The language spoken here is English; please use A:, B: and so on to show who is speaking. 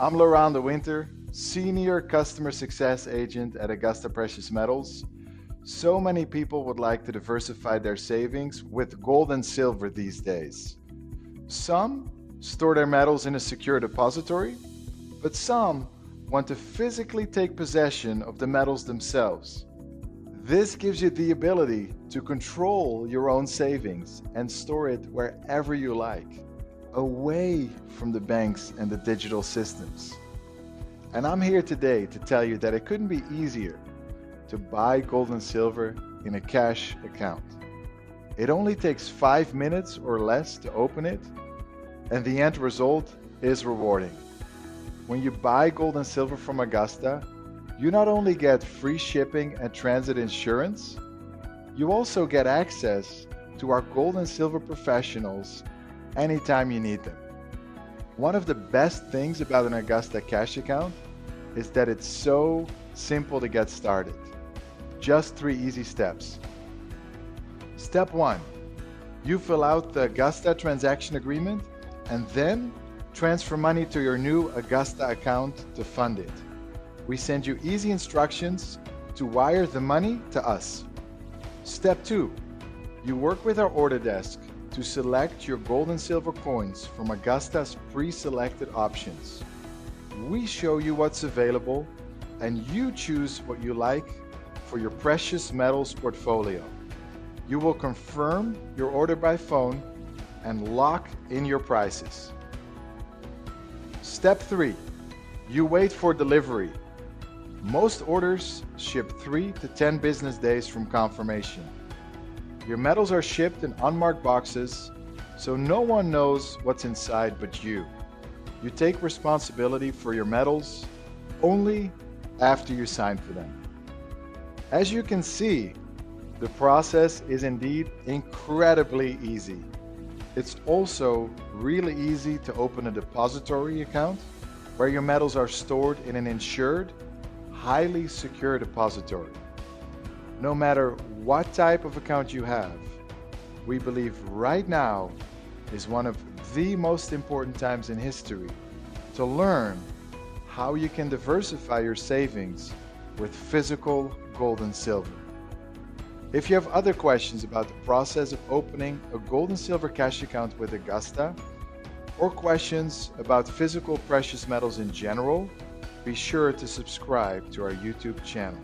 A: I'm Laurent de Winter, Senior Customer Success Agent at Augusta Precious Metals. So many people would like to diversify their savings with gold and silver these days. Some store their metals in a secure depository, but some want to physically take possession of the metals themselves. This gives you the ability to control your own savings and store it wherever you like, away from the banks and the digital systems. And I'm here today to tell you that it couldn't be easier to buy gold and silver in a cash account. It only takes 5 minutes or less to open it, and the end result is rewarding. When you buy gold and silver from Augusta, you not only get free shipping and transit insurance, you also get access to our gold and silver professionals anytime you need them. One of the best things about an Augusta cash account is that it's so simple to get started. Just 3 easy steps. Step 1, you fill out the Augusta transaction agreement and then transfer money to your new Augusta account to fund it. We send you easy instructions to wire the money to us. Step 2, you work with our order desk to select your gold and silver coins from Augusta's pre-selected options. We show you what's available and you choose what you like for your precious metals portfolio. You will confirm your order by phone and lock in your prices. Step 3, you wait for delivery. Most orders ship 3 to 10 business days from confirmation. Your metals are shipped in unmarked boxes, so no one knows what's inside but you. You take responsibility for your metals only after you sign for them. As you can see, the process is indeed incredibly easy. It's also really easy to open a depository account where your metals are stored in an insured, highly secure depository. No matter what type of account you have, we believe right now is one of the most important times in history to learn how you can diversify your savings with physical gold and silver. If you have other questions about the process of opening a gold and silver cash account with Augusta, or questions about physical precious metals in general, be sure to subscribe to our YouTube channel.